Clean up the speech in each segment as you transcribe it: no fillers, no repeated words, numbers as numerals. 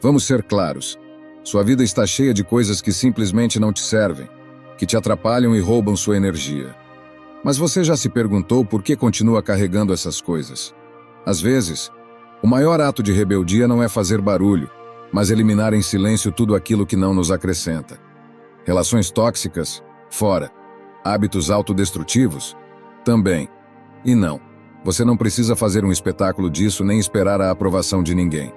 Vamos ser claros. Sua vida está cheia de coisas que simplesmente não te servem, que te atrapalham e roubam sua energia. Mas você já se perguntou por que continua carregando essas coisas? Às vezes, o maior ato de rebeldia não é fazer barulho, mas eliminar em silêncio tudo aquilo que não nos acrescenta. Relações tóxicas? Fora. Hábitos autodestrutivos? Também. E não, você não precisa fazer um espetáculo disso nem esperar a aprovação de ninguém.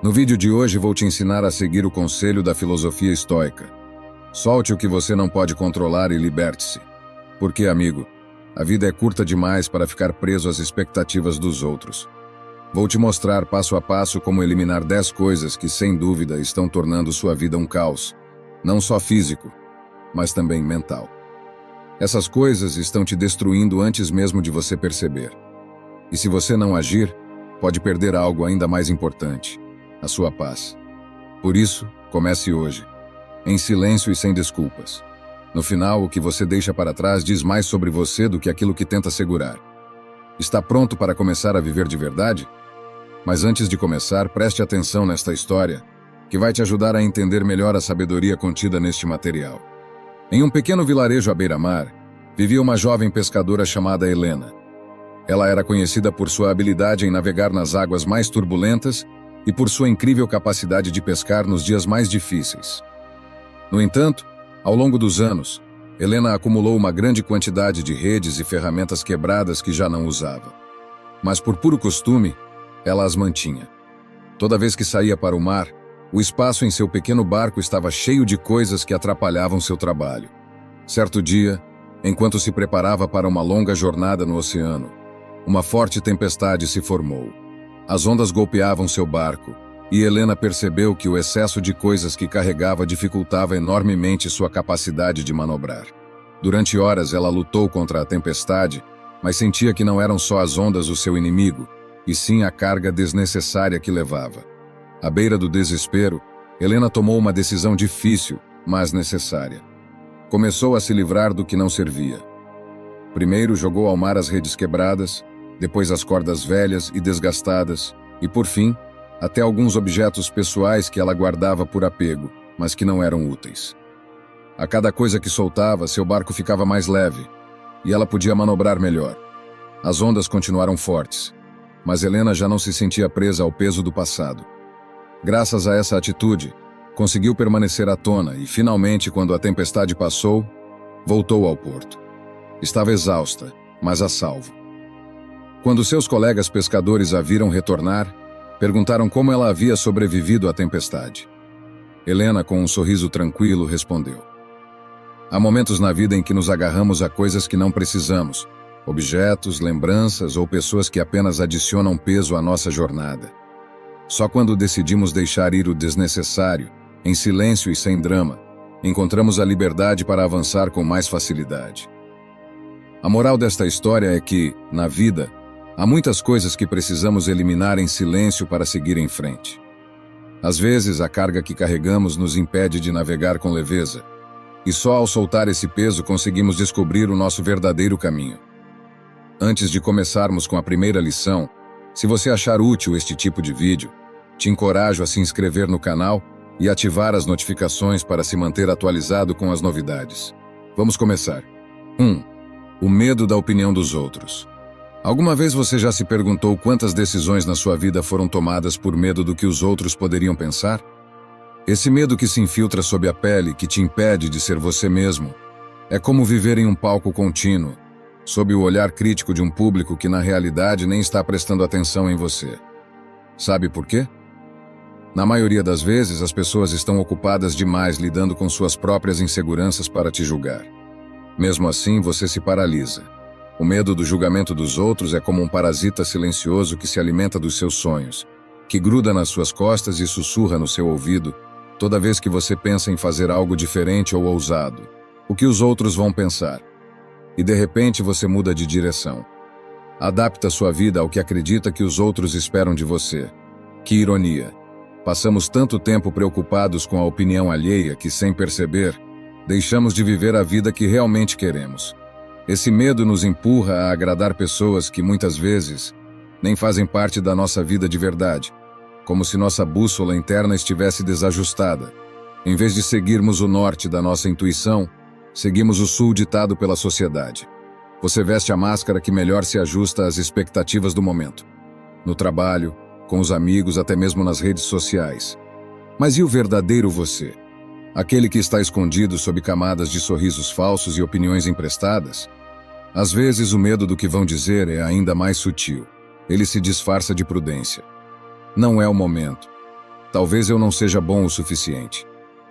No vídeo de hoje vou te ensinar a seguir o conselho da filosofia estoica. Solte o que você não pode controlar e liberte-se. Porque, amigo, a vida é curta demais para ficar preso às expectativas dos outros. Vou te mostrar passo a passo como eliminar 10 coisas que, sem dúvida, estão tornando sua vida um caos. Não só físico, mas também mental. Essas coisas estão te destruindo antes mesmo de você perceber. E se você não agir, pode perder algo ainda mais importante: a sua paz. Por isso, comece hoje, em silêncio e sem desculpas. No final, o que você deixa para trás diz mais sobre você do que aquilo que tenta segurar. Está pronto para começar a viver de verdade? Mas antes de começar, preste atenção nesta história, que vai te ajudar a entender melhor a sabedoria contida neste material. Em um pequeno vilarejo à beira-mar, vivia uma jovem pescadora chamada Helena. Ela era conhecida por sua habilidade em navegar nas águas mais turbulentas e por sua incrível capacidade de pescar nos dias mais difíceis. No entanto, ao longo dos anos, Helena acumulou uma grande quantidade de redes e ferramentas quebradas que já não usava. Mas por puro costume, ela as mantinha. Toda vez que saía para o mar, o espaço em seu pequeno barco estava cheio de coisas que atrapalhavam seu trabalho. Certo dia, enquanto se preparava para uma longa jornada no oceano, uma forte tempestade se formou. As ondas golpeavam seu barco, e Helena percebeu que o excesso de coisas que carregava dificultava enormemente sua capacidade de manobrar. Durante horas ela lutou contra a tempestade, mas sentia que não eram só as ondas o seu inimigo, e sim a carga desnecessária que levava. À beira do desespero, Helena tomou uma decisão difícil, mas necessária. Começou a se livrar do que não servia. Primeiro jogou ao mar as redes quebradas, depois as cordas velhas e desgastadas, e por fim, até alguns objetos pessoais que ela guardava por apego, mas que não eram úteis. A cada coisa que soltava, seu barco ficava mais leve, e ela podia manobrar melhor. As ondas continuaram fortes, mas Helena já não se sentia presa ao peso do passado. Graças a essa atitude, conseguiu permanecer à tona e, finalmente, quando a tempestade passou, voltou ao porto. Estava exausta, mas a salvo. Quando seus colegas pescadores a viram retornar, perguntaram como ela havia sobrevivido à tempestade. Helena, com um sorriso tranquilo, respondeu: há momentos na vida em que nos agarramos a coisas que não precisamos, objetos, lembranças ou pessoas que apenas adicionam peso à nossa jornada. Só quando decidimos deixar ir o desnecessário, em silêncio e sem drama, encontramos a liberdade para avançar com mais facilidade. A moral desta história é que, na vida, há muitas coisas que precisamos eliminar em silêncio para seguir em frente. Às vezes, a carga que carregamos nos impede de navegar com leveza, e só ao soltar esse peso conseguimos descobrir o nosso verdadeiro caminho. Antes de começarmos com a primeira lição, se você achar útil este tipo de vídeo, te encorajo a se inscrever no canal e ativar as notificações para se manter atualizado com as novidades. Vamos começar. 1. O medo da opinião dos outros. Alguma vez você já se perguntou quantas decisões na sua vida foram tomadas por medo do que os outros poderiam pensar? Esse medo que se infiltra sob a pele, que te impede de ser você mesmo, é como viver em um palco contínuo, sob o olhar crítico de um público que na realidade nem está prestando atenção em você. Sabe por quê? Na maioria das vezes, as pessoas estão ocupadas demais lidando com suas próprias inseguranças para te julgar. Mesmo assim, você se paralisa. O medo do julgamento dos outros é como um parasita silencioso que se alimenta dos seus sonhos, que gruda nas suas costas e sussurra no seu ouvido toda vez que você pensa em fazer algo diferente ou ousado. O que os outros vão pensar? E de repente você muda de direção. Adapta sua vida ao que acredita que os outros esperam de você. Que ironia! Passamos tanto tempo preocupados com a opinião alheia que, sem perceber, deixamos de viver a vida que realmente queremos. Esse medo nos empurra a agradar pessoas que, muitas vezes, nem fazem parte da nossa vida de verdade, como se nossa bússola interna estivesse desajustada. Em vez de seguirmos o norte da nossa intuição, seguimos o sul ditado pela sociedade. Você veste a máscara que melhor se ajusta às expectativas do momento. No trabalho, com os amigos, até mesmo nas redes sociais. Mas e o verdadeiro você? Aquele que está escondido sob camadas de sorrisos falsos e opiniões emprestadas? Às vezes o medo do que vão dizer é ainda mais sutil. Ele se disfarça de prudência. Não é o momento. Talvez eu não seja bom o suficiente.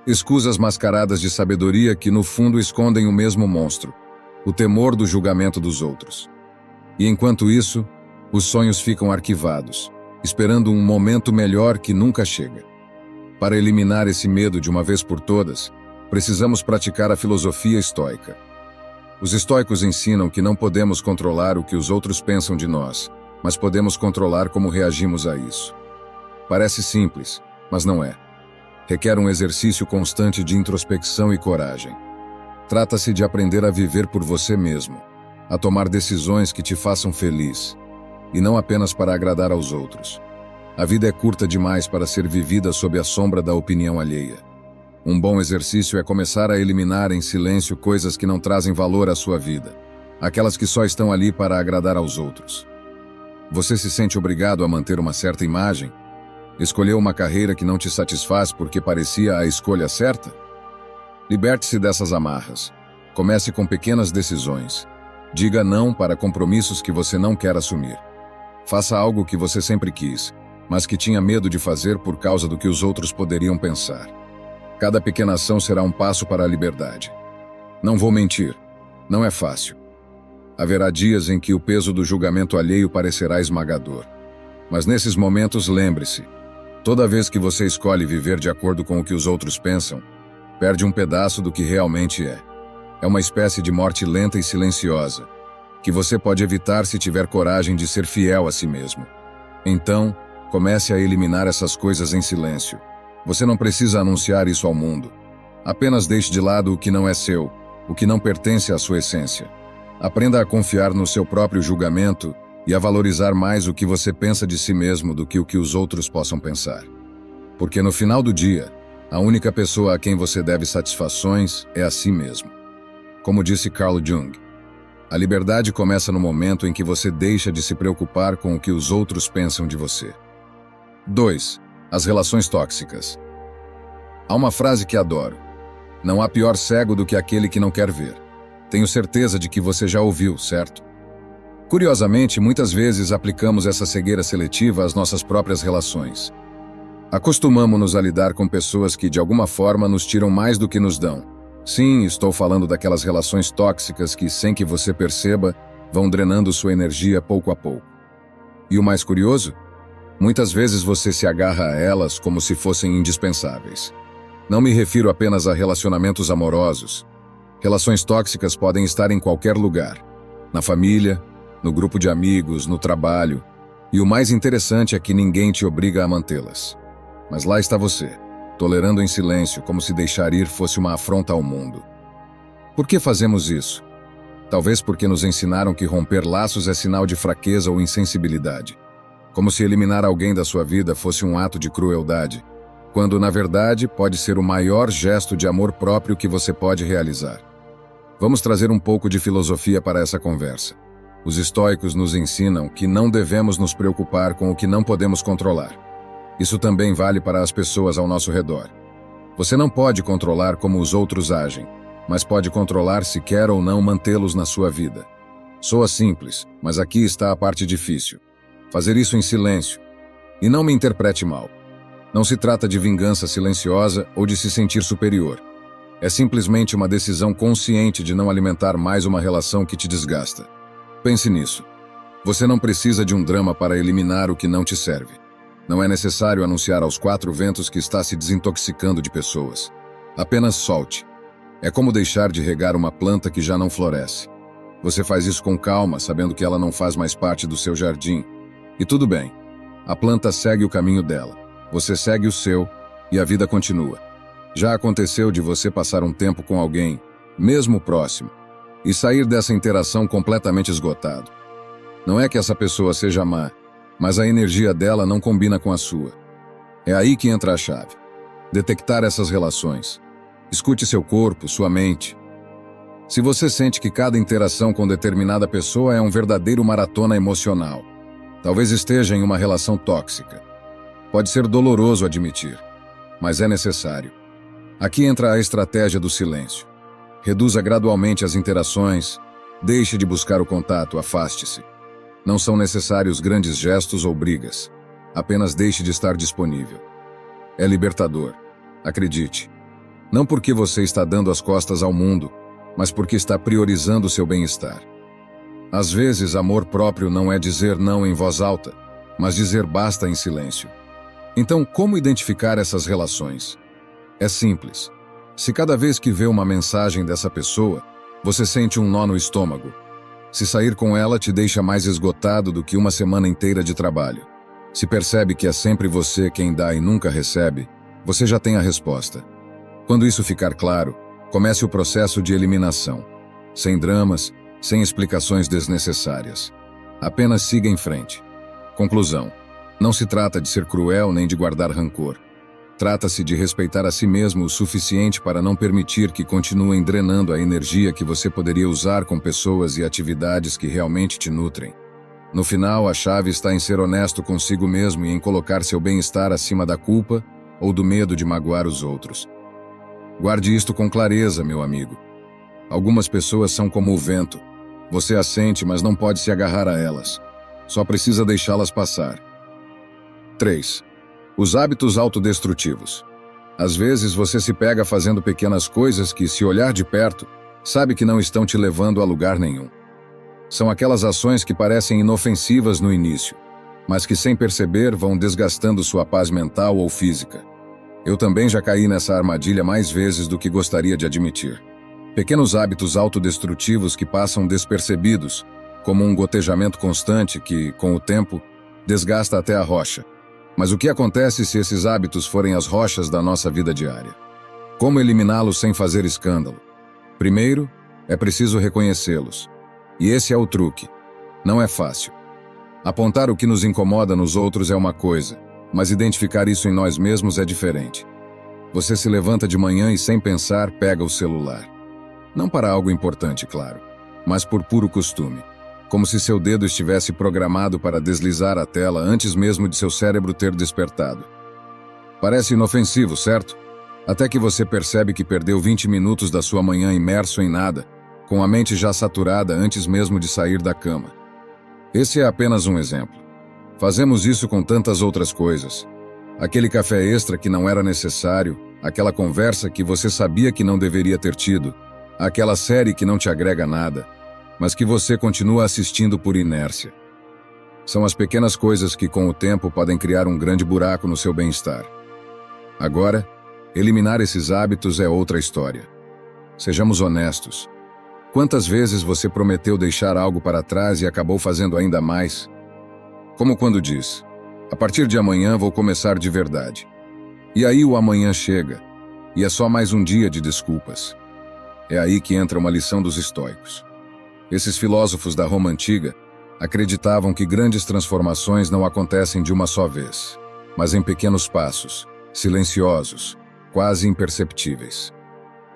Escusas mascaradas de sabedoria que no fundo escondem o mesmo monstro, o temor do julgamento dos outros. E enquanto isso, os sonhos ficam arquivados, esperando um momento melhor que nunca chega. Para eliminar esse medo de uma vez por todas, precisamos praticar a filosofia estoica. Os estoicos ensinam que não podemos controlar o que os outros pensam de nós, mas podemos controlar como reagimos a isso. Parece simples, mas não é. Requer um exercício constante de introspecção e coragem. Trata-se de aprender a viver por você mesmo, a tomar decisões que te façam feliz, e não apenas para agradar aos outros. A vida é curta demais para ser vivida sob a sombra da opinião alheia. Um bom exercício é começar a eliminar em silêncio coisas que não trazem valor à sua vida, aquelas que só estão ali para agradar aos outros. Você se sente obrigado a manter uma certa imagem? Escolheu uma carreira que não te satisfaz porque parecia a escolha certa? Liberte-se dessas amarras. Comece com pequenas decisões. Diga não para compromissos que você não quer assumir. Faça algo que você sempre quis, mas que tinha medo de fazer por causa do que os outros poderiam pensar. Cada pequena ação será um passo para a liberdade. Não vou mentir, não é fácil. Haverá dias em que o peso do julgamento alheio parecerá esmagador. Mas nesses momentos, lembre-se, toda vez que você escolhe viver de acordo com o que os outros pensam, perde um pedaço do que realmente é. É uma espécie de morte lenta e silenciosa, que você pode evitar se tiver coragem de ser fiel a si mesmo. Então, comece a eliminar essas coisas em silêncio. Você não precisa anunciar isso ao mundo. Apenas deixe de lado o que não é seu, o que não pertence à sua essência. Aprenda a confiar no seu próprio julgamento e a valorizar mais o que você pensa de si mesmo do que o que os outros possam pensar. Porque no final do dia, a única pessoa a quem você deve satisfações é a si mesmo. Como disse Carl Jung, a liberdade começa no momento em que você deixa de se preocupar com o que os outros pensam de você. 2. As relações tóxicas. Há uma frase que adoro. Não há pior cego do que aquele que não quer ver. Tenho certeza de que você já ouviu, certo? Curiosamente, muitas vezes aplicamos essa cegueira seletiva às nossas próprias relações. Acostumamo-nos a lidar com pessoas que, de alguma forma, nos tiram mais do que nos dão. Sim, estou falando daquelas relações tóxicas que, sem que você perceba, vão drenando sua energia pouco a pouco. E o mais curioso? Muitas vezes você se agarra a elas como se fossem indispensáveis. Não me refiro apenas a relacionamentos amorosos. Relações tóxicas podem estar em qualquer lugar. Na família, no grupo de amigos, no trabalho. E o mais interessante é que ninguém te obriga a mantê-las. Mas lá está você, tolerando em silêncio como se deixar ir fosse uma afronta ao mundo. Por que fazemos isso? Talvez porque nos ensinaram que romper laços é sinal de fraqueza ou insensibilidade. Como se eliminar alguém da sua vida fosse um ato de crueldade, quando, na verdade, pode ser o maior gesto de amor próprio que você pode realizar. Vamos trazer um pouco de filosofia para essa conversa. Os estoicos nos ensinam que não devemos nos preocupar com o que não podemos controlar. Isso também vale para as pessoas ao nosso redor. Você não pode controlar como os outros agem, mas pode controlar se quer ou não mantê-los na sua vida. Soa simples, mas aqui está a parte difícil. Fazer isso em silêncio. E não me interprete mal. Não se trata de vingança silenciosa ou de se sentir superior. É simplesmente uma decisão consciente de não alimentar mais uma relação que te desgasta. Pense nisso. Você não precisa de um drama para eliminar o que não te serve. Não é necessário anunciar aos quatro ventos que está se desintoxicando de pessoas. Apenas solte. É como deixar de regar uma planta que já não floresce. Você faz isso com calma, sabendo que ela não faz mais parte do seu jardim. E tudo bem. A planta segue o caminho dela. Você segue o seu, e a vida continua. Já aconteceu de você passar um tempo com alguém, mesmo próximo, e sair dessa interação completamente esgotado. Não é que essa pessoa seja má, mas a energia dela não combina com a sua. É aí que entra a chave. Detectar essas relações. Escute seu corpo, sua mente. Se você sente que cada interação com determinada pessoa é um verdadeiro maratona emocional, talvez esteja em uma relação tóxica. Pode ser doloroso admitir, mas é necessário. Aqui entra a estratégia do silêncio. Reduza gradualmente as interações, deixe de buscar o contato, afaste-se. Não são necessários grandes gestos ou brigas. Apenas deixe de estar disponível. É libertador. Acredite. Não porque você está dando as costas ao mundo, mas porque está priorizando seu bem-estar. Às vezes, amor próprio não é dizer não em voz alta, mas dizer basta em silêncio. Então, como identificar essas relações? É simples. Se cada vez que vê uma mensagem dessa pessoa, você sente um nó no estômago, se sair com ela te deixa mais esgotado do que uma semana inteira de trabalho, se percebe que é sempre você quem dá e nunca recebe, você já tem a resposta. Quando isso ficar claro, comece o processo de eliminação. Sem dramas, sem explicações desnecessárias. Apenas siga em frente. Conclusão. Não se trata de ser cruel nem de guardar rancor. Trata-se de respeitar a si mesmo o suficiente para não permitir que continuem drenando a energia que você poderia usar com pessoas e atividades que realmente te nutrem. No final, a chave está em ser honesto consigo mesmo e em colocar seu bem-estar acima da culpa ou do medo de magoar os outros. Guarde isto com clareza, meu amigo. Algumas pessoas são como o vento. Você as sente, mas não pode se agarrar a elas. Só precisa deixá-las passar. 3. Os hábitos autodestrutivos. Às vezes você se pega fazendo pequenas coisas que, se olhar de perto, sabe que não estão te levando a lugar nenhum. São aquelas ações que parecem inofensivas no início, mas que sem perceber vão desgastando sua paz mental ou física. Eu também já caí nessa armadilha mais vezes do que gostaria de admitir. Pequenos hábitos autodestrutivos que passam despercebidos, como um gotejamento constante que, com o tempo, desgasta até a rocha. Mas o que acontece se esses hábitos forem as rochas da nossa vida diária? Como eliminá-los sem fazer escândalo? Primeiro, é preciso reconhecê-los. E esse é o truque. Não é fácil. Apontar o que nos incomoda nos outros é uma coisa, mas identificar isso em nós mesmos é diferente. Você se levanta de manhã e, sem pensar, pega o celular. Não para algo importante, claro, mas por puro costume. Como se seu dedo estivesse programado para deslizar a tela antes mesmo de seu cérebro ter despertado. Parece inofensivo, certo? Até que você percebe que perdeu 20 minutos da sua manhã imerso em nada, com a mente já saturada antes mesmo de sair da cama. Esse é apenas um exemplo. Fazemos isso com tantas outras coisas. Aquele café extra que não era necessário, aquela conversa que você sabia que não deveria ter tido, aquela série que não te agrega nada, mas que você continua assistindo por inércia. São as pequenas coisas que, com o tempo, podem criar um grande buraco no seu bem-estar. Agora, eliminar esses hábitos é outra história. Sejamos honestos. Quantas vezes você prometeu deixar algo para trás e acabou fazendo ainda mais? Como quando diz, a partir de amanhã vou começar de verdade. E aí o amanhã chega, e é só mais um dia de desculpas. É aí que entra uma lição dos estoicos. Esses filósofos da Roma antiga acreditavam que grandes transformações não acontecem de uma só vez, mas em pequenos passos, silenciosos, quase imperceptíveis.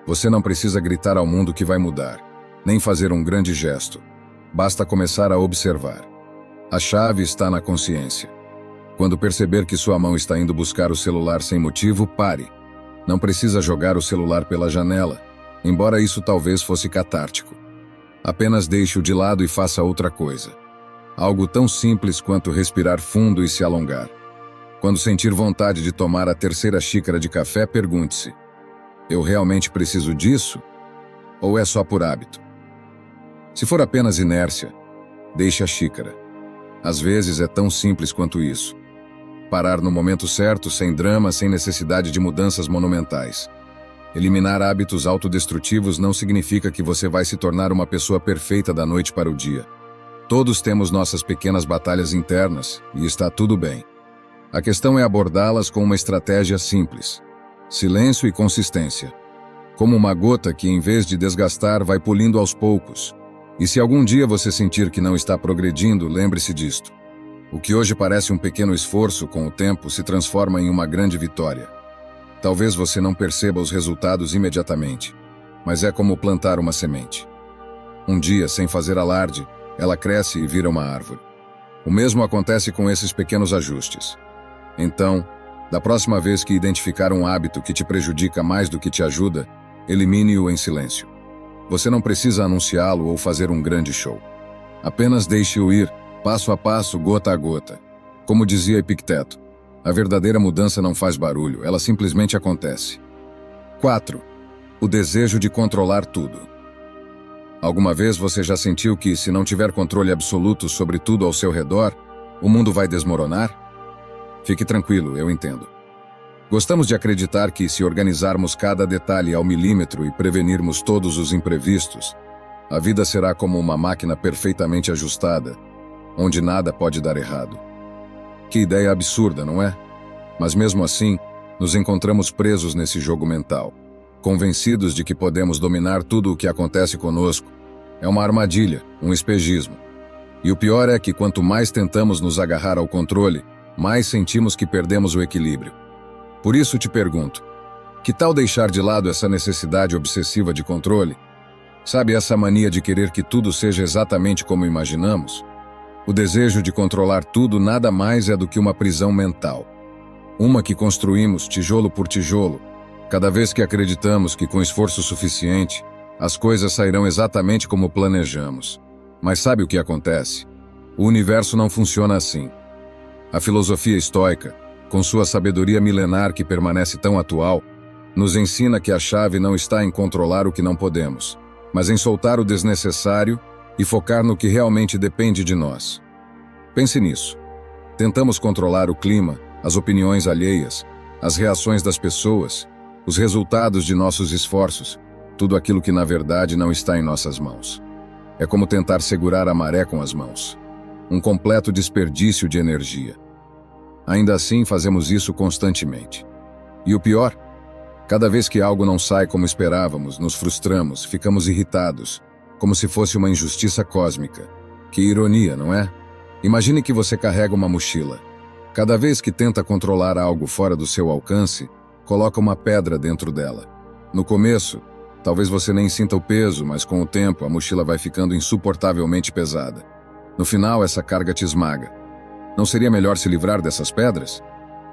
Você não precisa gritar ao mundo que vai mudar, nem fazer um grande gesto. Basta começar a observar. A chave está na consciência. Quando perceber que sua mão está indo buscar o celular sem motivo, pare. Não precisa jogar o celular pela janela, embora isso talvez fosse catártico. Apenas deixe-o de lado e faça outra coisa. Algo tão simples quanto respirar fundo e se alongar. Quando sentir vontade de tomar a terceira xícara de café, pergunte-se: eu realmente preciso disso? Ou é só por hábito? Se for apenas inércia, deixe a xícara. Às vezes é tão simples quanto isso. Parar no momento certo, sem drama, sem necessidade de mudanças monumentais. Eliminar hábitos autodestrutivos não significa que você vai se tornar uma pessoa perfeita da noite para o dia. Todos temos nossas pequenas batalhas internas, e está tudo bem. A questão é abordá-las com uma estratégia simples. Silêncio e consistência. Como uma gota que, em vez de desgastar, vai polindo aos poucos. E se algum dia você sentir que não está progredindo, lembre-se disto. O que hoje parece um pequeno esforço, com o tempo, se transforma em uma grande vitória. Talvez você não perceba os resultados imediatamente, mas é como plantar uma semente. Um dia, sem fazer alarde, ela cresce e vira uma árvore. O mesmo acontece com esses pequenos ajustes. Então, da próxima vez que identificar um hábito que te prejudica mais do que te ajuda, elimine-o em silêncio. Você não precisa anunciá-lo ou fazer um grande show. Apenas deixe-o ir, passo a passo, gota a gota. Como dizia Epicteto, a verdadeira mudança não faz barulho, ela simplesmente acontece. 4. O desejo de controlar tudo. Alguma vez você já sentiu que, se não tiver controle absoluto sobre tudo ao seu redor, o mundo vai desmoronar? Fique tranquilo, eu entendo. Gostamos de acreditar que, se organizarmos cada detalhe ao milímetro e prevenirmos todos os imprevistos, a vida será como uma máquina perfeitamente ajustada, onde nada pode dar errado. Que ideia absurda, não é? Mas mesmo assim, nos encontramos presos nesse jogo mental, convencidos de que podemos dominar tudo o que acontece conosco. É uma armadilha, um espejismo. E o pior é que quanto mais tentamos nos agarrar ao controle, mais sentimos que perdemos o equilíbrio. Por isso te pergunto, que tal deixar de lado essa necessidade obsessiva de controle? Sabe essa mania de querer que tudo seja exatamente como imaginamos? O desejo de controlar tudo nada mais é do que uma prisão mental. Uma que construímos tijolo por tijolo, cada vez que acreditamos que com esforço suficiente, as coisas sairão exatamente como planejamos. Mas sabe o que acontece? O universo não funciona assim. A filosofia estoica, com sua sabedoria milenar que permanece tão atual, nos ensina que a chave não está em controlar o que não podemos, mas em soltar o desnecessário e focar no que realmente depende de nós. Pense nisso. Tentamos controlar o clima, as opiniões alheias, as reações das pessoas, os resultados de nossos esforços, tudo aquilo que na verdade não está em nossas mãos. É como tentar segurar a maré com as mãos. Um completo desperdício de energia. Ainda assim, fazemos isso constantemente. E o pior? Cada vez que algo não sai como esperávamos, nos frustramos, ficamos irritados, como se fosse uma injustiça cósmica. Que ironia, não é? Imagine que você carrega uma mochila. Cada vez que tenta controlar algo fora do seu alcance, coloca uma pedra dentro dela. No começo, talvez você nem sinta o peso, mas com o tempo a mochila vai ficando insuportavelmente pesada. No final, essa carga te esmaga. Não seria melhor se livrar dessas pedras?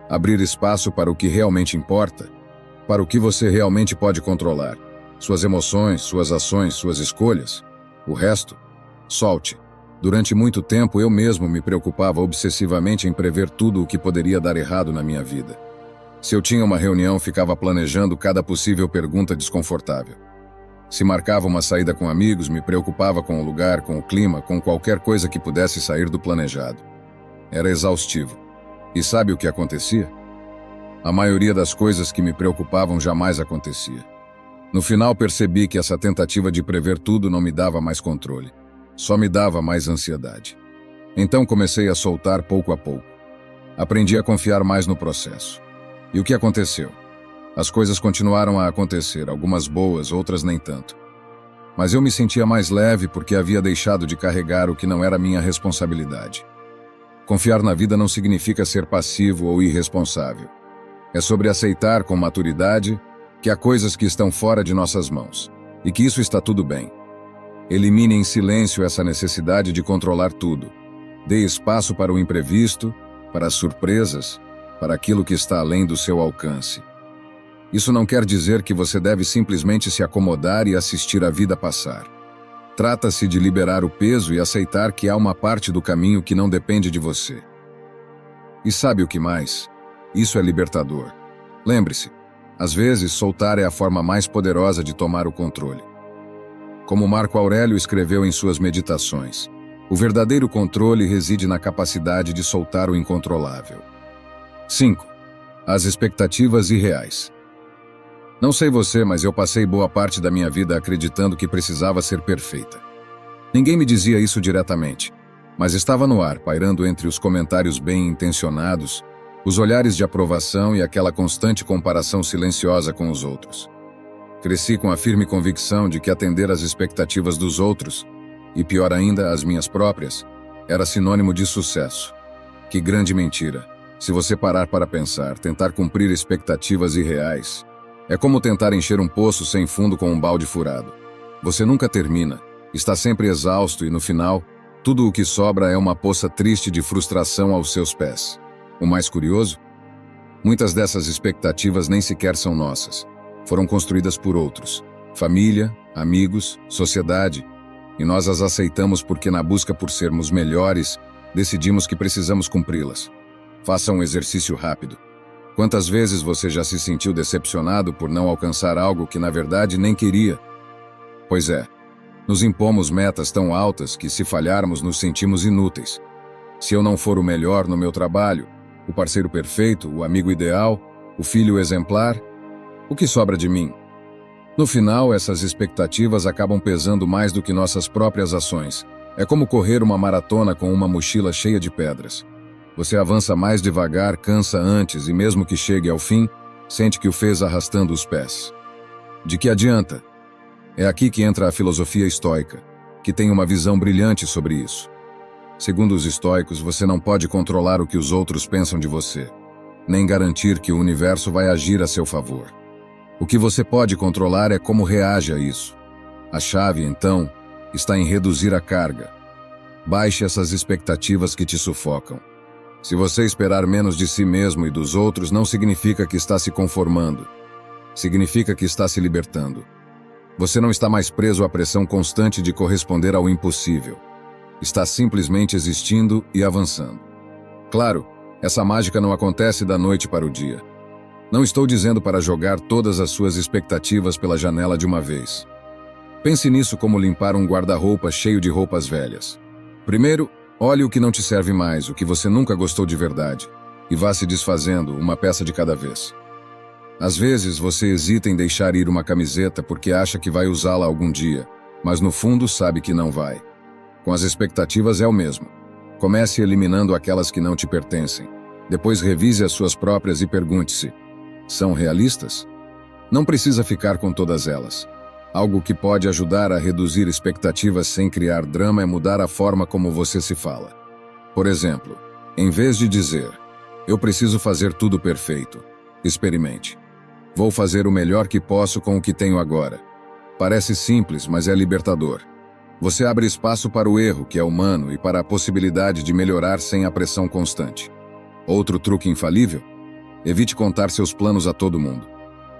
Abrir espaço para o que realmente importa? Para o que você realmente pode controlar? Suas emoções, suas ações, suas escolhas? O resto? Solte. Durante muito tempo eu mesmo me preocupava obsessivamente em prever tudo o que poderia dar errado na minha vida. Se eu tinha uma reunião, ficava planejando cada possível pergunta desconfortável. Se marcava uma saída com amigos, me preocupava com o lugar, com o clima, com qualquer coisa que pudesse sair do planejado. Era exaustivo. E sabe o que acontecia? A maioria das coisas que me preocupavam jamais acontecia. No final percebi que essa tentativa de prever tudo não me dava mais controle. Só me dava mais ansiedade. Então comecei a soltar pouco a pouco. Aprendi a confiar mais no processo. E o que aconteceu? As coisas continuaram a acontecer, algumas boas, outras nem tanto. Mas eu me sentia mais leve porque havia deixado de carregar o que não era minha responsabilidade. Confiar na vida não significa ser passivo ou irresponsável. É sobre aceitar com maturidade que há coisas que estão fora de nossas mãos e que isso está tudo bem. Elimine em silêncio essa necessidade de controlar tudo. Dê espaço para o imprevisto, para as surpresas, para aquilo que está além do seu alcance. Isso não quer dizer que você deve simplesmente se acomodar e assistir a vida passar. Trata-se de liberar o peso e aceitar que há uma parte do caminho que não depende de você. E sabe o que mais? Isso é libertador. Lembre-se, às vezes soltar é a forma mais poderosa de tomar o controle. Como Marco Aurélio escreveu em suas meditações, o verdadeiro controle reside na capacidade de soltar o incontrolável. 5. As expectativas irreais. Não sei você, mas eu passei boa parte da minha vida acreditando que precisava ser perfeita. Ninguém me dizia isso diretamente, mas estava no ar, pairando entre os comentários bem-intencionados, os olhares de aprovação e aquela constante comparação silenciosa com os outros. Cresci com a firme convicção de que atender às expectativas dos outros, e pior ainda, as minhas próprias, era sinônimo de sucesso. Que grande mentira! Se você parar para pensar, tentar cumprir expectativas irreais é como tentar encher um poço sem fundo com um balde furado. Você nunca termina, está sempre exausto e, no final, tudo o que sobra é uma poça triste de frustração aos seus pés. O mais curioso? Muitas dessas expectativas nem sequer são nossas. Foram construídas por outros. Família, amigos, sociedade. E nós as aceitamos porque, na busca por sermos melhores, decidimos que precisamos cumpri-las. Faça um exercício rápido. Quantas vezes você já se sentiu decepcionado por não alcançar algo que na verdade nem queria? Pois é, nos impomos metas tão altas que, se falharmos, nos sentimos inúteis. Se eu não for o melhor no meu trabalho, o parceiro perfeito, o amigo ideal, o filho exemplar, o que sobra de mim? No final, essas expectativas acabam pesando mais do que nossas próprias ações. É como correr uma maratona com uma mochila cheia de pedras. Você avança mais devagar, cansa antes e, mesmo que chegue ao fim, sente que o fez arrastando os pés. De que adianta? É aqui que entra a filosofia estoica, que tem uma visão brilhante sobre isso. Segundo os estoicos, você não pode controlar o que os outros pensam de você, nem garantir que o universo vai agir a seu favor. O que você pode controlar é como reage a isso. A chave, então, está em reduzir a carga. Baixe essas expectativas que te sufocam. Se você esperar menos de si mesmo e dos outros, não significa que está se conformando. Significa que está se libertando. Você não está mais preso à pressão constante de corresponder ao impossível. Está simplesmente existindo e avançando. Claro, essa mágica não acontece da noite para o dia. Não estou dizendo para jogar todas as suas expectativas pela janela de uma vez. Pense nisso como limpar um guarda-roupa cheio de roupas velhas. Primeiro, olhe o que não te serve mais, o que você nunca gostou de verdade, e vá se desfazendo, uma peça de cada vez. Às vezes, você hesita em deixar ir uma camiseta porque acha que vai usá-la algum dia, mas no fundo sabe que não vai. Com as expectativas é o mesmo. Comece eliminando aquelas que não te pertencem. Depois revise as suas próprias e pergunte-se: são realistas? Não precisa ficar com todas elas. Algo que pode ajudar a reduzir expectativas sem criar drama é mudar a forma como você se fala. Por exemplo, em vez de dizer, eu preciso fazer tudo perfeito, experimente. Vou fazer o melhor que posso com o que tenho agora. Parece simples, mas é libertador. Você abre espaço para o erro, que é humano, e para a possibilidade de melhorar sem a pressão constante. Outro truque infalível? Evite contar seus planos a todo mundo.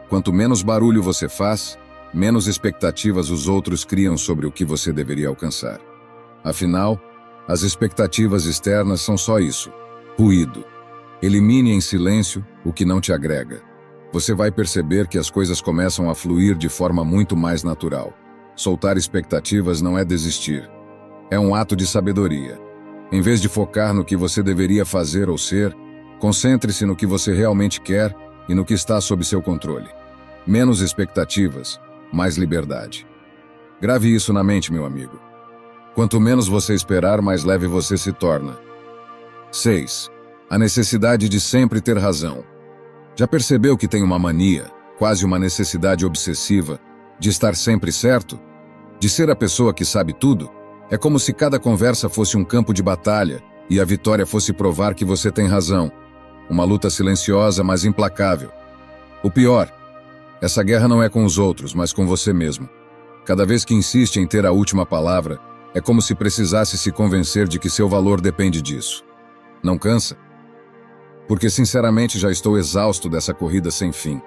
Quanto menos barulho você faz, menos expectativas os outros criam sobre o que você deveria alcançar. Afinal, as expectativas externas são só isso: ruído. Elimine em silêncio o que não te agrega. Você vai perceber que as coisas começam a fluir de forma muito mais natural. Soltar expectativas não é desistir. É um ato de sabedoria. Em vez de focar no que você deveria fazer ou ser, concentre-se no que você realmente quer e no que está sob seu controle. Menos expectativas, mais liberdade. Grave isso na mente, meu amigo. Quanto menos você esperar, mais leve você se torna. 6. A necessidade de sempre ter razão. Já percebeu que tem uma mania, quase uma necessidade obsessiva, de estar sempre certo? De ser a pessoa que sabe tudo? É como se cada conversa fosse um campo de batalha e a vitória fosse provar que você tem razão. Uma luta silenciosa, mas implacável. O pior, essa guerra não é com os outros, mas com você mesmo. Cada vez que insiste em ter a última palavra, é como se precisasse se convencer de que seu valor depende disso. Não cansa? Porque sinceramente já estou exausto dessa corrida sem fim.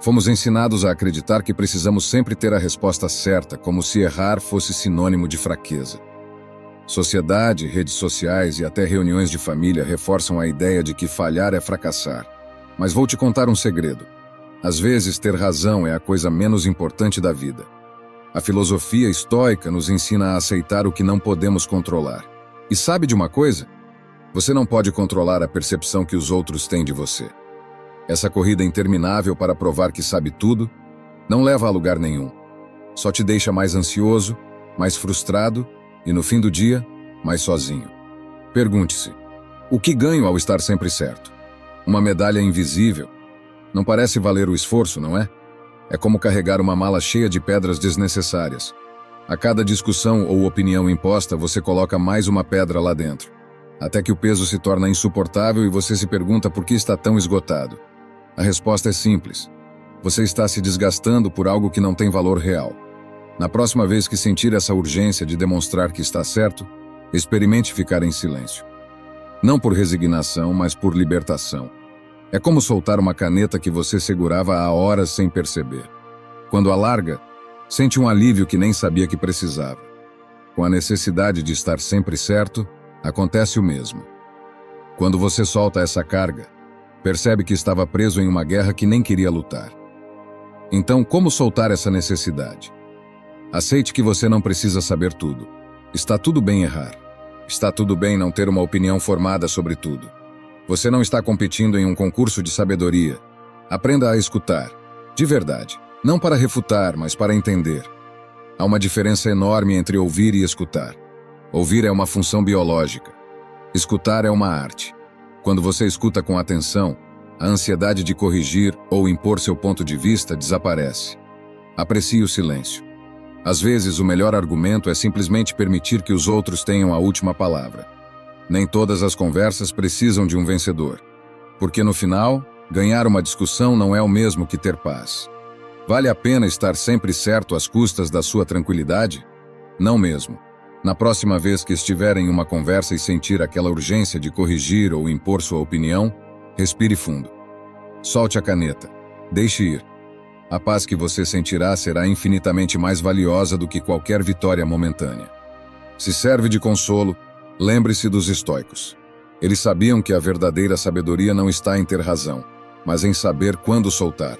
Fomos ensinados a acreditar que precisamos sempre ter a resposta certa, como se errar fosse sinônimo de fraqueza. Sociedade, redes sociais e até reuniões de família reforçam a ideia de que falhar é fracassar. Mas vou te contar um segredo. Às vezes, ter razão é a coisa menos importante da vida. A filosofia estoica nos ensina a aceitar o que não podemos controlar. E sabe de uma coisa? Você não pode controlar a percepção que os outros têm de você. Essa corrida interminável para provar que sabe tudo não leva a lugar nenhum. Só te deixa mais ansioso, mais frustrado e, no fim do dia, mais sozinho. Pergunte-se: o que ganho ao estar sempre certo? Uma medalha invisível? Não parece valer o esforço, não é? É como carregar uma mala cheia de pedras desnecessárias. A cada discussão ou opinião imposta, você coloca mais uma pedra lá dentro. até que o peso se torna insuportável e você se pergunta por que está tão esgotado. A resposta é simples. Você está se desgastando por algo que não tem valor real. Na próxima vez que sentir essa urgência de demonstrar que está certo, experimente ficar em silêncio. Não por resignação, mas por libertação. É como soltar uma caneta que você segurava há horas sem perceber. Quando a larga, sente um alívio que nem sabia que precisava. Com a necessidade de estar sempre certo, acontece o mesmo. Quando você solta essa carga, percebe que estava preso em uma guerra que nem queria lutar. Então, como soltar essa necessidade? Aceite que você não precisa saber tudo. Está tudo bem errar. Está tudo bem não ter uma opinião formada sobre tudo. Você não está competindo em um concurso de sabedoria. Aprenda a escutar, de verdade. Não para refutar, mas para entender. Há uma diferença enorme entre ouvir e escutar. Ouvir é uma função biológica. Escutar é uma arte. Quando você escuta com atenção, a ansiedade de corrigir ou impor seu ponto de vista desaparece. Aprecie o silêncio. Às vezes, o melhor argumento é simplesmente permitir que os outros tenham a última palavra. Nem todas as conversas precisam de um vencedor. Porque no final, ganhar uma discussão não é o mesmo que ter paz. Vale a pena estar sempre certo às custas da sua tranquilidade? Não mesmo. Na próxima vez que estiver em uma conversa e sentir aquela urgência de corrigir ou impor sua opinião, respire fundo. Solte a caneta. Deixe ir. A paz que você sentirá será infinitamente mais valiosa do que qualquer vitória momentânea. Se serve de consolo, lembre-se dos estoicos. Eles sabiam que a verdadeira sabedoria não está em ter razão, mas em saber quando soltar.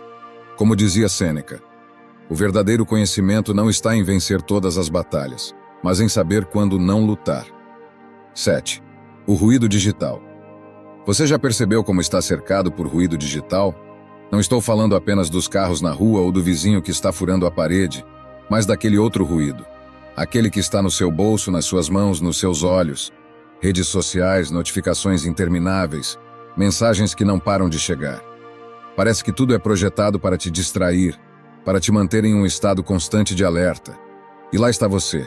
Como dizia Sêneca, o verdadeiro conhecimento não está em vencer todas as batalhas, mas em saber quando não lutar. 7. O ruído digital. Você já percebeu como está cercado por ruído digital? Não estou falando apenas dos carros na rua ou do vizinho que está furando a parede, mas daquele outro ruído. Aquele que está no seu bolso, nas suas mãos, nos seus olhos. Redes sociais, notificações intermináveis, mensagens que não param de chegar. Parece que tudo é projetado para te distrair, para te manter em um estado constante de alerta. E lá está você,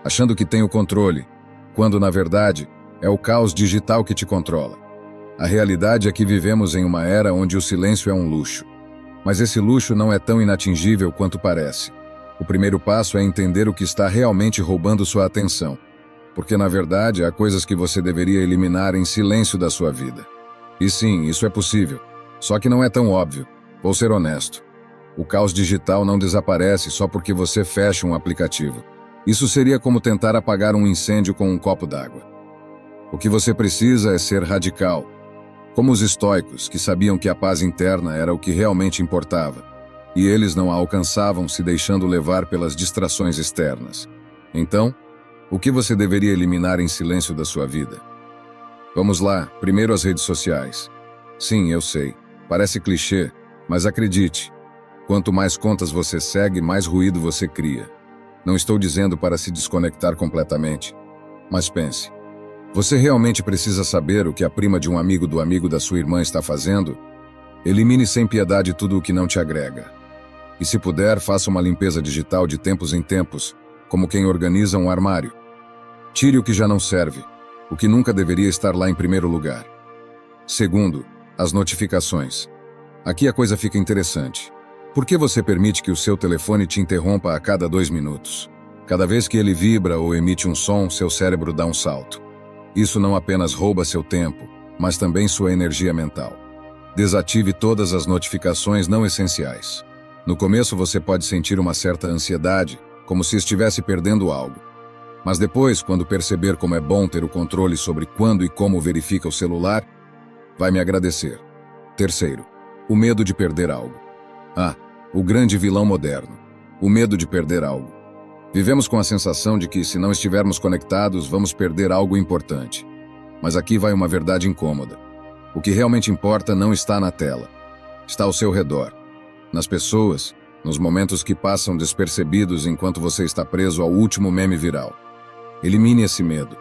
achando que tem o controle, quando, na verdade, é o caos digital que te controla. A realidade é que vivemos em uma era onde o silêncio é um luxo. Mas esse luxo não é tão inatingível quanto parece. O primeiro passo é entender o que está realmente roubando sua atenção. Porque, na verdade, há coisas que você deveria eliminar em silêncio da sua vida. E sim, isso é possível. Só que não é tão óbvio. Vou ser honesto. O caos digital não desaparece só porque você fecha um aplicativo. Isso seria como tentar apagar um incêndio com um copo d'água. O que você precisa é ser radical. Como os estoicos, que sabiam que a paz interna era o que realmente importava, e eles não a alcançavam se deixando levar pelas distrações externas. Então, o que você deveria eliminar em silêncio da sua vida? Vamos lá, primeiro as redes sociais. Sim, eu sei, parece clichê, mas acredite, quanto mais contas você segue, mais ruído você cria. Não estou dizendo para se desconectar completamente, mas pense. Você realmente precisa saber o que a prima de um amigo do amigo da sua irmã está fazendo? Elimine sem piedade tudo o que não te agrega. E se puder, faça uma limpeza digital de tempos em tempos, como quem organiza um armário. Tire o que já não serve, o que nunca deveria estar lá em primeiro lugar. Segundo, as notificações. Aqui a coisa fica interessante. Por que você permite que o seu telefone te interrompa a cada 2 minutos? Cada vez que ele vibra ou emite um som, seu cérebro dá um salto. Isso não apenas rouba seu tempo, mas também sua energia mental. Desative todas as notificações não essenciais. No começo você pode sentir uma certa ansiedade, como se estivesse perdendo algo. Mas depois, quando perceber como é bom ter o controle sobre quando e como verifica o celular, vai me agradecer. Terceiro, o medo de perder algo. O grande vilão moderno. O medo de perder algo. Vivemos com a sensação de que, se não estivermos conectados, vamos perder algo importante. Mas aqui vai uma verdade incômoda. O que realmente importa não está na tela. Está ao seu redor. Nas pessoas, nos momentos que passam despercebidos enquanto você está preso ao último meme viral. Elimine esse medo.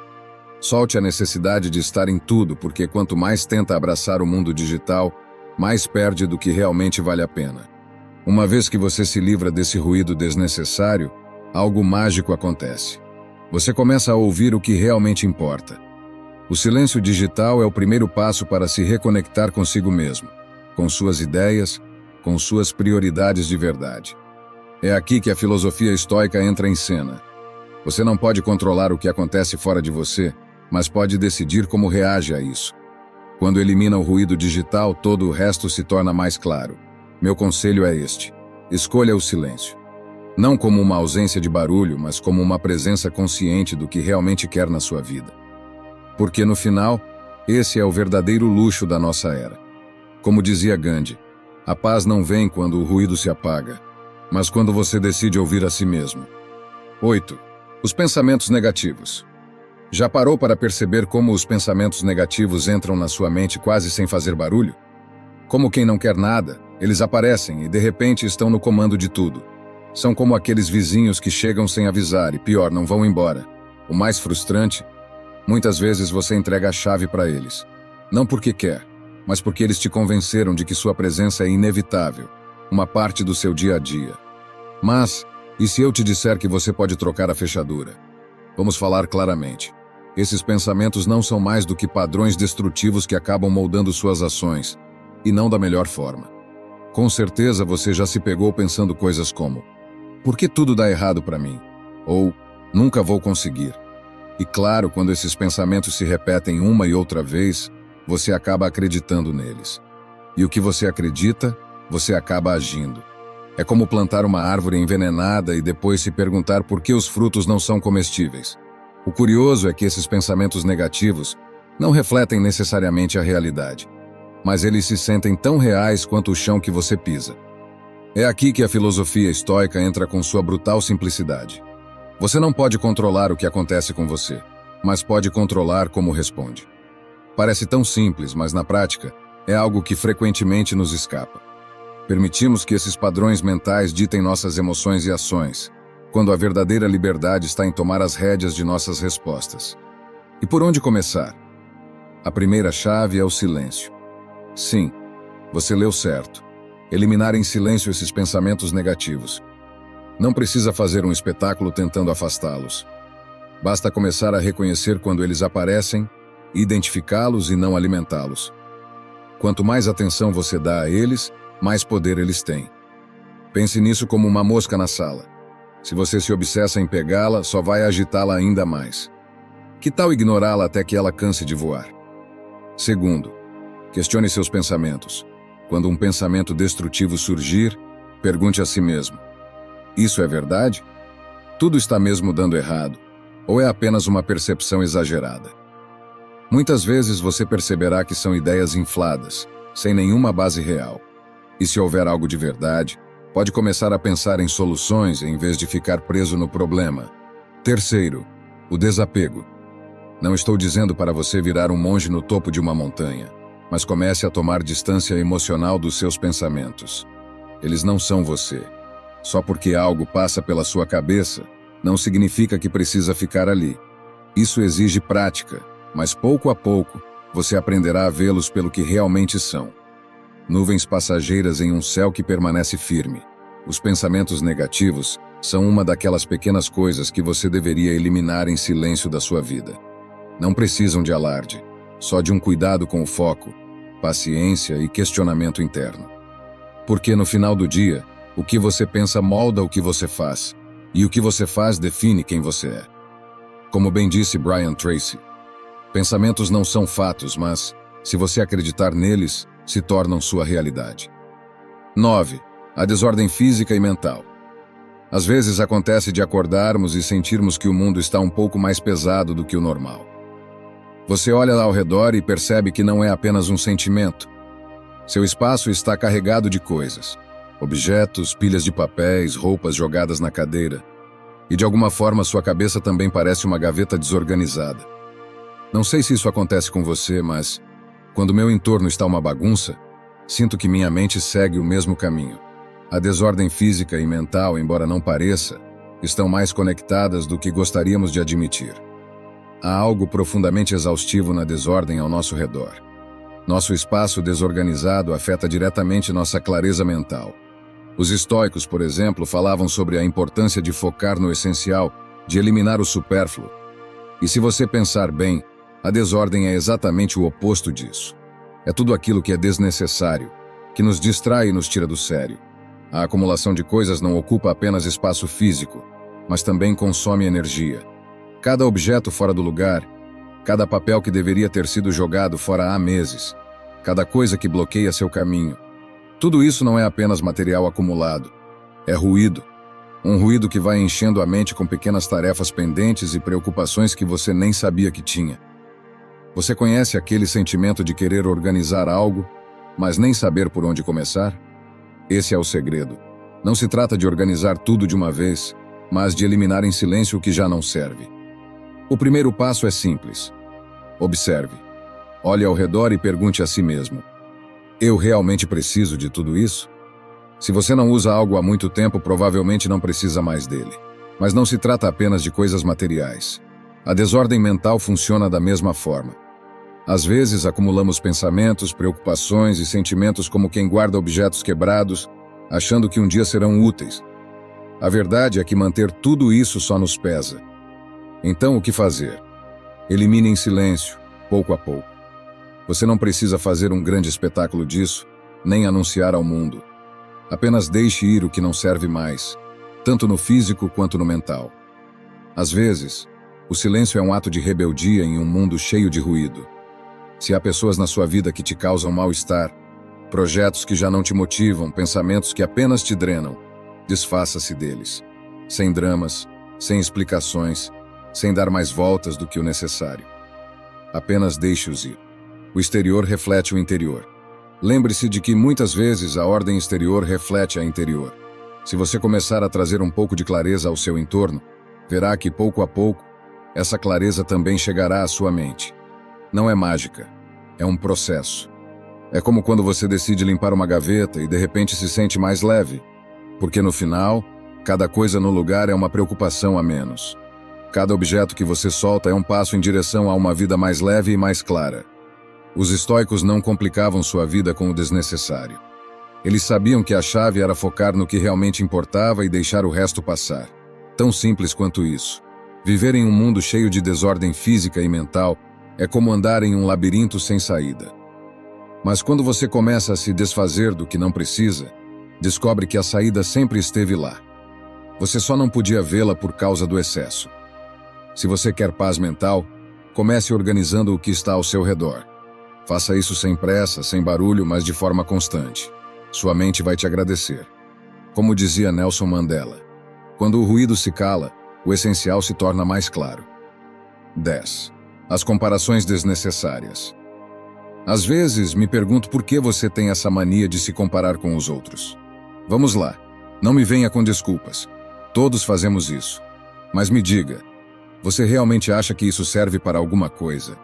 Solte a necessidade de estar em tudo, porque quanto mais tenta abraçar o mundo digital, mais perde do que realmente vale a pena. Uma vez que você se livra desse ruído desnecessário, algo mágico acontece. Você começa a ouvir o que realmente importa. O silêncio digital é o primeiro passo para se reconectar consigo mesmo, com suas ideias, com suas prioridades de verdade. É aqui que a filosofia estoica entra em cena. Você não pode controlar o que acontece fora de você, mas pode decidir como reage a isso. Quando elimina o ruído digital, todo o resto se torna mais claro. Meu conselho é este: escolha o silêncio. Não como uma ausência de barulho, mas como uma presença consciente do que realmente quer na sua vida. Porque no final, esse é o verdadeiro luxo da nossa era. Como dizia Gandhi, a paz não vem quando o ruído se apaga, mas quando você decide ouvir a si mesmo. 8. Os pensamentos negativos. Já parou para perceber como os pensamentos negativos entram na sua mente quase sem fazer barulho? Como quem não quer nada, eles aparecem e de repente estão no comando de tudo. São como aqueles vizinhos que chegam sem avisar e, pior, não vão embora. O mais frustrante, muitas vezes você entrega a chave para eles. Não porque quer, mas porque eles te convenceram de que sua presença é inevitável, uma parte do seu dia a dia. Mas, e se eu te disser que você pode trocar a fechadura? Vamos falar claramente. Esses pensamentos não são mais do que padrões destrutivos que acabam moldando suas ações, e não da melhor forma. Com certeza você já se pegou pensando coisas como: por que tudo dá errado para mim? Ou, nunca vou conseguir. E claro, quando esses pensamentos se repetem uma e outra vez, você acaba acreditando neles. E o que você acredita, você acaba agindo. É como plantar uma árvore envenenada e depois se perguntar por que os frutos não são comestíveis. O curioso é que esses pensamentos negativos não refletem necessariamente a realidade, mas eles se sentem tão reais quanto o chão que você pisa. É aqui que a filosofia estoica entra com sua brutal simplicidade. Você não pode controlar o que acontece com você, mas pode controlar como responde. Parece tão simples, mas na prática, é algo que frequentemente nos escapa. Permitimos que esses padrões mentais ditem nossas emoções e ações, quando a verdadeira liberdade está em tomar as rédeas de nossas respostas. E por onde começar? A primeira chave é o silêncio. Sim, você leu certo. Eliminar em silêncio esses pensamentos negativos. Não precisa fazer um espetáculo tentando afastá-los. Basta começar a reconhecer quando eles aparecem, identificá-los e não alimentá-los. Quanto mais atenção você dá a eles, mais poder eles têm. Pense nisso como uma mosca na sala. Se você se obsessa em pegá-la, só vai agitá-la ainda mais. Que tal ignorá-la até que ela canse de voar? Segundo, questione seus pensamentos. Quando um pensamento destrutivo surgir, pergunte a si mesmo: isso é verdade? Tudo está mesmo dando errado? Ou é apenas uma percepção exagerada? Muitas vezes você perceberá que são ideias infladas, sem nenhuma base real. E se houver algo de verdade, pode começar a pensar em soluções em vez de ficar preso no problema. Terceiro, o desapego. Não estou dizendo para você virar um monge no topo de uma montanha, mas comece a tomar distância emocional dos seus pensamentos. Eles não são você. Só porque algo passa pela sua cabeça, não significa que precisa ficar ali. Isso exige prática, mas pouco a pouco, você aprenderá a vê-los pelo que realmente são. Nuvens passageiras em um céu que permanece firme. Os pensamentos negativos são uma daquelas pequenas coisas que você deveria eliminar em silêncio da sua vida. Não precisam de alarde, só de um cuidado com o foco, paciência e questionamento interno. Porque no final do dia, o que você pensa molda o que você faz, e o que você faz define quem você é. Como bem disse Brian Tracy, pensamentos não são fatos, mas, se você acreditar neles, se tornam sua realidade. 9. A desordem física e mental. Às vezes acontece de acordarmos e sentirmos que o mundo está um pouco mais pesado do que o normal. Você olha ao redor e percebe que não é apenas um sentimento. Seu espaço está carregado de coisas. Objetos, pilhas de papéis, roupas jogadas na cadeira. E de alguma forma sua cabeça também parece uma gaveta desorganizada. Não sei se isso acontece com você, mas quando meu entorno está uma bagunça, sinto que minha mente segue o mesmo caminho. A desordem física e mental, embora não pareça, estão mais conectadas do que gostaríamos de admitir. Há algo profundamente exaustivo na desordem ao nosso redor. Nosso espaço desorganizado afeta diretamente nossa clareza mental. Os estoicos, por exemplo, falavam sobre a importância de focar no essencial, de eliminar o supérfluo. E se você pensar bem, A desordem é exatamente o oposto disso. É tudo aquilo que é desnecessário, que nos distrai e nos tira do sério. A acumulação de coisas não ocupa apenas espaço físico, mas também consome energia. Cada objeto fora do lugar, cada papel que deveria ter sido jogado fora há meses, cada coisa que bloqueia seu caminho. Tudo isso não é apenas material acumulado, é ruído. Um ruído que vai enchendo a mente com pequenas tarefas pendentes e preocupações que você nem sabia que tinha. Você conhece aquele sentimento de querer organizar algo, mas nem saber por onde começar? Esse é o segredo. Não se trata de organizar tudo de uma vez, mas de eliminar em silêncio o que já não serve. O primeiro passo é simples. Observe. Olhe ao redor e pergunte a si mesmo: eu realmente preciso de tudo isso? Se você não usa algo há muito tempo, provavelmente não precisa mais dele. Mas não se trata apenas de coisas materiais. A desordem mental funciona da mesma forma. Às vezes, acumulamos pensamentos, preocupações e sentimentos como quem guarda objetos quebrados, achando que um dia serão úteis. A verdade é que manter tudo isso só nos pesa. Então, o que fazer? Elimine em silêncio, pouco a pouco. Você não precisa fazer um grande espetáculo disso, nem anunciar ao mundo. Apenas deixe ir o que não serve mais, tanto no físico quanto no mental. Às vezes, o silêncio é um ato de rebeldia em um mundo cheio de ruído. Se há pessoas na sua vida que te causam mal-estar, projetos que já não te motivam, pensamentos que apenas te drenam, desfaça-se deles, sem dramas, sem explicações, sem dar mais voltas do que o necessário. Apenas deixe-os ir. O exterior reflete o interior. Lembre-se de que muitas vezes a ordem exterior reflete a interior. Se você começar a trazer um pouco de clareza ao seu entorno, verá que pouco a pouco, essa clareza também chegará à sua mente. Não é mágica, é um processo. É como quando você decide limpar uma gaveta e de repente se sente mais leve, porque no final, cada coisa no lugar é uma preocupação a menos. Cada objeto que você solta é um passo em direção a uma vida mais leve e mais clara. Os estoicos não complicavam sua vida com o desnecessário. Eles sabiam que a chave era focar no que realmente importava e deixar o resto passar. Tão simples quanto isso. Viver em um mundo cheio de desordem física e mental é como andar em um labirinto sem saída. Mas quando você começa a se desfazer do que não precisa, descobre que a saída sempre esteve lá. Você só não podia vê-la por causa do excesso. Se você quer paz mental, comece organizando o que está ao seu redor. Faça isso sem pressa, sem barulho, mas de forma constante. Sua mente vai te agradecer. Como dizia Nelson Mandela, quando o ruído se cala, o essencial se torna mais claro. 10. As comparações desnecessárias. Às vezes, me pergunto por que você tem essa mania de se comparar com os outros. Vamos lá, não me venha com desculpas. Todos fazemos isso. Mas me diga, você realmente acha que isso serve para alguma coisa?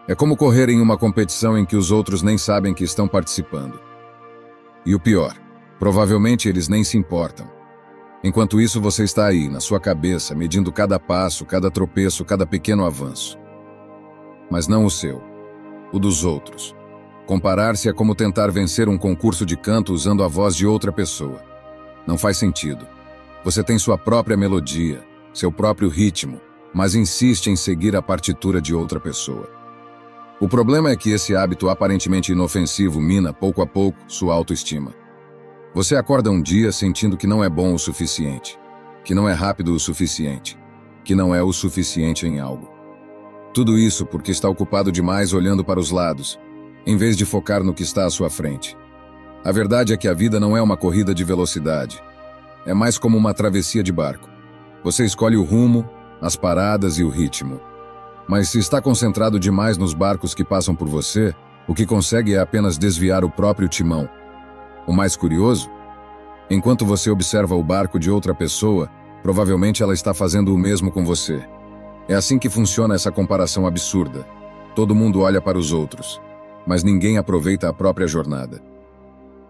É como correr em uma competição em que os outros nem sabem que estão participando. E o pior, provavelmente eles nem se importam. Enquanto isso, você está aí, na sua cabeça, medindo cada passo, cada tropeço, cada pequeno avanço. Mas não o seu, o dos outros. Comparar-se é como tentar vencer um concurso de canto usando a voz de outra pessoa. Não faz sentido. Você tem sua própria melodia, seu próprio ritmo, mas insiste em seguir a partitura de outra pessoa. O problema é que esse hábito aparentemente inofensivo mina, pouco a pouco, sua autoestima. Você acorda um dia sentindo que não é bom o suficiente, que não é rápido o suficiente, que não é o suficiente em algo. Tudo isso porque está ocupado demais olhando para os lados, em vez de focar no que está à sua frente. A verdade é que a vida não é uma corrida de velocidade. É mais como uma travessia de barco. Você escolhe o rumo, as paradas e o ritmo. Mas se está concentrado demais nos barcos que passam por você, o que consegue é apenas desviar o próprio timão. O mais curioso? Enquanto você observa o barco de outra pessoa, provavelmente ela está fazendo o mesmo com você. É assim que funciona essa comparação absurda. Todo mundo olha para os outros, mas ninguém aproveita a própria jornada.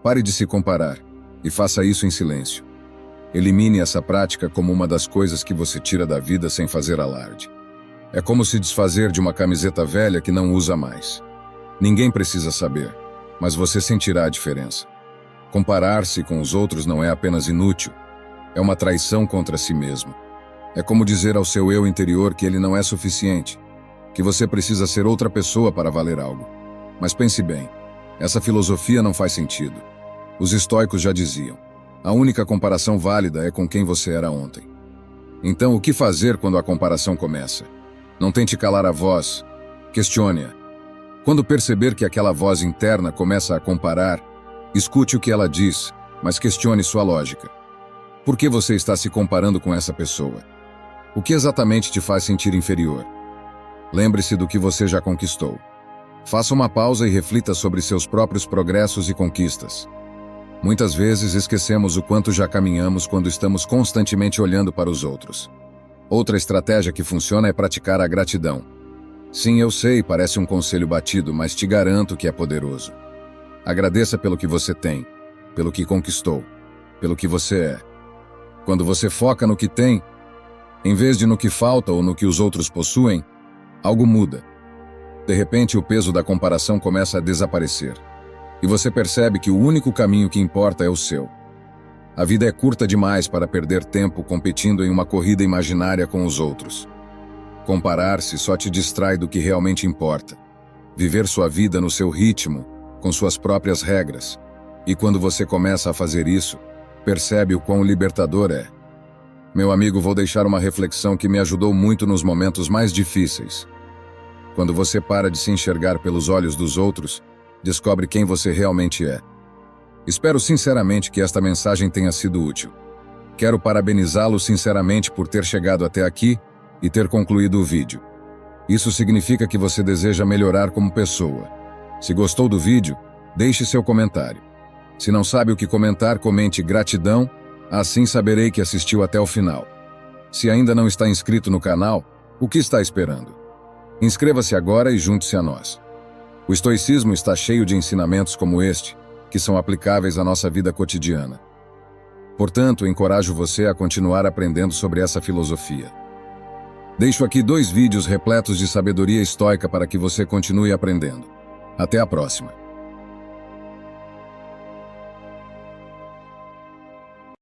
Pare de se comparar e faça isso em silêncio. Elimine essa prática como uma das coisas que você tira da vida sem fazer alarde. É como se desfazer de uma camiseta velha que não usa mais. Ninguém precisa saber, mas você sentirá a diferença. Comparar-se com os outros não é apenas inútil, é uma traição contra si mesmo. É como dizer ao seu eu interior que ele não é suficiente, que você precisa ser outra pessoa para valer algo. Mas pense bem, essa filosofia não faz sentido. Os estoicos já diziam, a única comparação válida é com quem você era ontem. Então, o que fazer quando a comparação começa? Não tente calar a voz, questione-a. Quando perceber que aquela voz interna começa a comparar, escute o que ela diz, mas questione sua lógica. Por que você está se comparando com essa pessoa? O que exatamente te faz sentir inferior? Lembre-se do que você já conquistou. Faça uma pausa e reflita sobre seus próprios progressos e conquistas. Muitas vezes esquecemos o quanto já caminhamos quando estamos constantemente olhando para os outros. Outra estratégia que funciona é praticar a gratidão. Sim, eu sei, parece um conselho batido, mas te garanto que é poderoso. Agradeça pelo que você tem, pelo que conquistou, pelo que você é. Quando você foca no que tem, em vez de no que falta ou no que os outros possuem, algo muda. De repente, o peso da comparação começa a desaparecer. E você percebe que o único caminho que importa é o seu. A vida é curta demais para perder tempo competindo em uma corrida imaginária com os outros. Comparar-se só te distrai do que realmente importa. Viver sua vida no seu ritmo, com suas próprias regras. E quando você começa a fazer isso, percebe o quão libertador é. Meu amigo, vou deixar uma reflexão que me ajudou muito nos momentos mais difíceis. Quando você para de se enxergar pelos olhos dos outros, descobre quem você realmente é. Espero sinceramente que esta mensagem tenha sido útil. Quero parabenizá-lo sinceramente por ter chegado até aqui e ter concluído o vídeo. Isso significa que você deseja melhorar como pessoa. Se gostou do vídeo, deixe seu comentário. Se não sabe o que comentar, comente gratidão, assim saberei que assistiu até o final. Se ainda não está inscrito no canal, o que está esperando? Inscreva-se agora e junte-se a nós. O estoicismo está cheio de ensinamentos como este, que são aplicáveis à nossa vida cotidiana. Portanto, encorajo você a continuar aprendendo sobre essa filosofia. Deixo aqui 2 vídeos repletos de sabedoria estoica para que você continue aprendendo. Até a próxima!